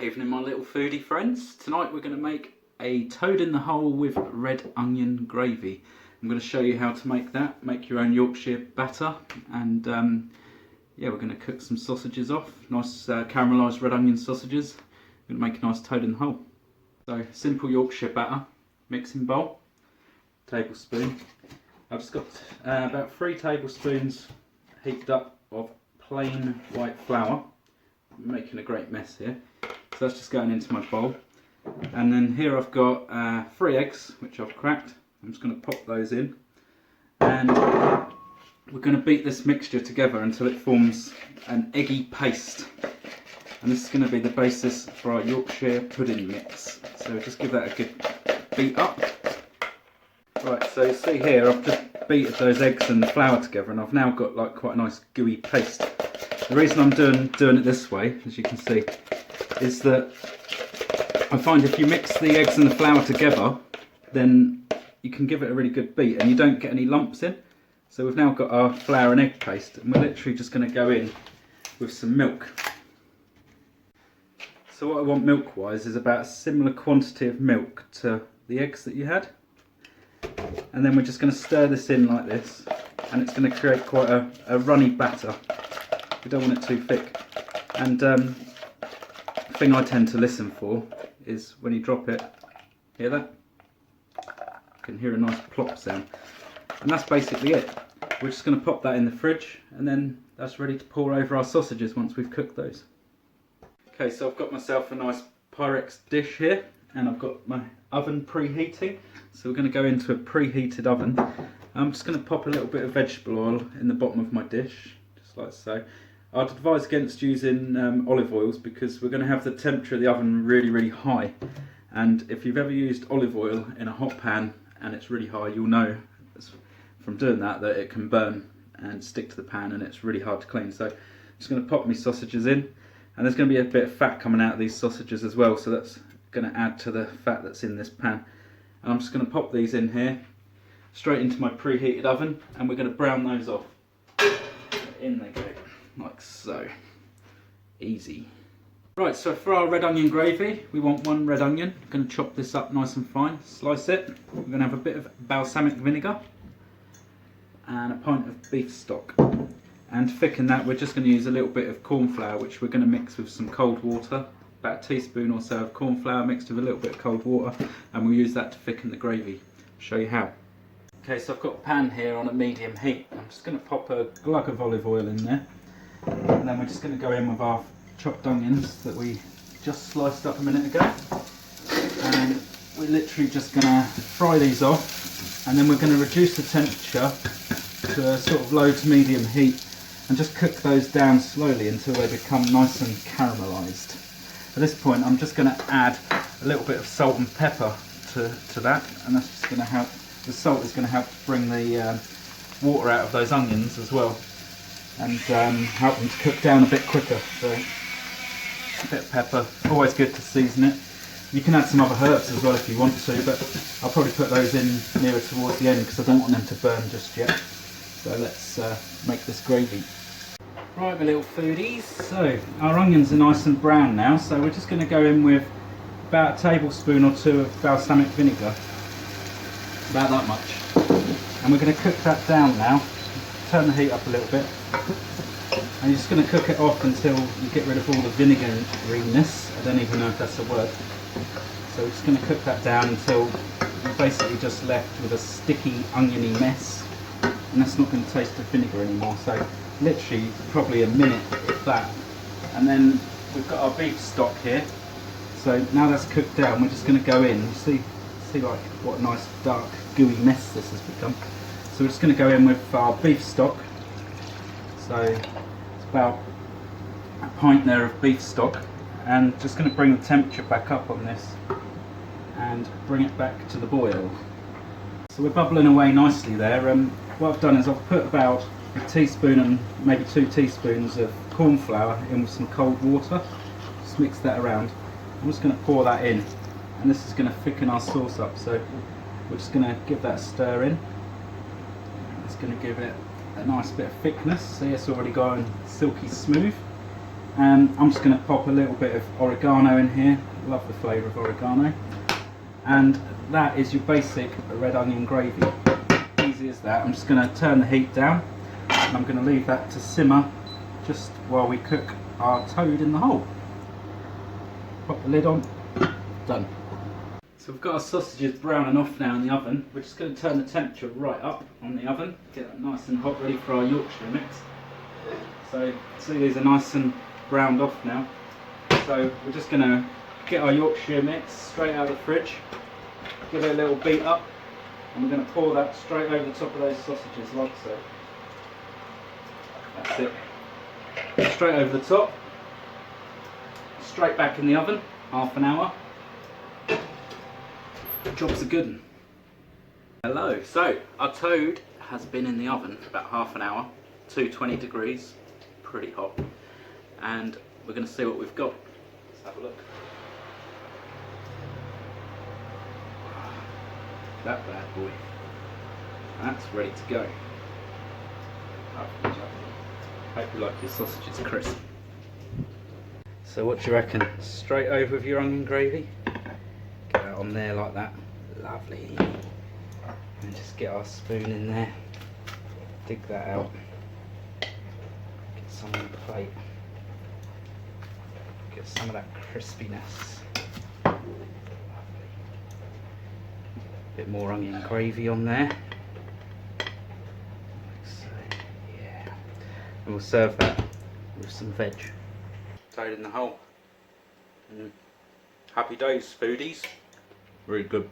Evening my little foodie friends. Tonight we're going to make a toad in the hole with red onion gravy. I'm going to show you how to make that, make your own Yorkshire batter, and yeah, we're going to cook some sausages off, nice caramelised red onion sausages. We're going to make a nice toad in the hole. So simple Yorkshire batter, mixing bowl, tablespoon. I've just got about 3 tablespoons heaped up of plain white flour. I'm making a great mess here. So that's just going into my bowl. And then here I've got 3 eggs, which I've cracked. I'm just going to pop those in. And we're going to beat this mixture together until it forms an eggy paste. And this is going to be the basis for our Yorkshire pudding mix. So just give that a good beat up. Right, so you see here I've just beaten those eggs and the flour together, and I've now got like quite a nice gooey paste. The reason I'm doing it this way, as you can see, is that I find if you mix the eggs and the flour together, then you can give it a really good beat and you don't get any lumps in. So we've now got our flour and egg paste, and we're literally just going to go in with some milk. So what I want milk wise is about a similar quantity of milk to the eggs that you had. And then we're just going to stir this in like this, and it's going to create quite a runny batter. We don't want it too thick. And the thing I tend to listen for is when you drop it, hear that? You can hear a nice plop sound. And that's basically it. We're just going to pop that in the fridge, and then that's ready to pour over our sausages once we've cooked those. Okay, so I've got myself a nice Pyrex dish here, and I've got my oven preheating. So we're going to go into a preheated oven. I'm just going to pop a little bit of vegetable oil in the bottom of my dish, just like so. I'd advise against using olive oils because we're going to have the temperature of the oven really high, and if you've ever used olive oil in a hot pan and it's really high, you'll know from doing that it can burn and stick to the pan, and it's really hard to clean. So I'm just going to pop my sausages in, and there's going to be a bit of fat coming out of these sausages as well, so that's going to add to the fat that's in this pan. And I'm just going to pop these in here straight into my preheated oven, and we're going to brown those off. In they go, like so. Easy. Right, so for our red onion gravy, we want 1 red onion. I'm going to chop this up nice and fine, slice it. We're going to have a bit of balsamic vinegar and a pint of beef stock. And to thicken that, we're just going to use a little bit of corn flour, which we're going to mix with some cold water. About a teaspoon or so of corn flour mixed with a little bit of cold water, and we'll use that to thicken the gravy. I'll show you how. Okay, so I've got a pan here on a medium heat. I'm just going to pop a glug of olive oil in there, and then we're just going to go in with our chopped onions that we just sliced up a minute ago, and we're literally just going to fry these off, and then we're going to reduce the temperature to a sort of low to medium heat and just cook those down slowly until they become nice and caramelised. At this point I'm just going to add a little bit of salt and pepper to that, and that's just going to help. The salt is going to help bring the water out of those onions as well, and help them to cook down a bit quicker. So a bit of pepper, always good to season it. You can add some other herbs as well if you want to, but I'll probably put those in nearer towards the end because I don't want them to burn just yet. So let's make this gravy. Right, my little foodies, so our onions are nice and brown now, so we're just going to go in with about a tablespoon or 2 of balsamic vinegar, about that much, and we're going to cook that down now. Turn the heat up a little bit, and you're just going to cook it off until you get rid of all the vinegariness. I don't even know if that's a word. So we're just going to cook that down until you're basically just left with a sticky oniony mess, and that's not going to taste of vinegar anymore. So literally probably a minute if that, and then we've got our beef stock here. So now that's cooked down, we're just going to go in. You see like what a nice dark gooey mess this has become. So we're just going to go in with our beef stock. So it's about a pint there of beef stock, and just going to bring the temperature back up on this and bring it back to the boil. So we're bubbling away nicely there. What I've done is I've put about a teaspoon and maybe 2 teaspoons of corn flour in with some cold water. Just mix that around. I'm just going to pour that in, and this is going to thicken our sauce up. So we're just going to give that a stir in. It's going to give it a nice bit of thickness. See, it's already going silky smooth. And I'm just going to pop a little bit of oregano in here. Love the flavour of oregano. And that is your basic red onion gravy. Easy as that. I'm just going to turn the heat down and I'm going to leave that to simmer just while we cook our toad in the hole. Pop the lid on. Done. So we've got our sausages browning off now in the oven. We're just going to turn the temperature right up on the oven, get that nice and hot, ready for our Yorkshire mix. So see, these are nice and browned off now. So we're just going to get our Yorkshire mix straight out of the fridge, give it a little beat up, and we're going to pour that straight over the top of those sausages like so. That's it. Straight over the top, straight back in the oven, half an hour. Job's a good one. Hello, so our toad has been in the oven for about half an hour, 220 degrees, pretty hot, and we're going to see what we've got. Let's have a look. That bad boy, that's ready to go. Hope you like your sausages crisp. So what do you reckon? Straight over with your onion gravy? Get that on there like that, lovely. And just get our spoon in there, dig that out, get some on the plate, get some of that crispiness. Lovely. Bit more onion gravy on there. So, yeah. And we'll serve that with some veg. Toad in the hole. Happy days, foodies. Very good.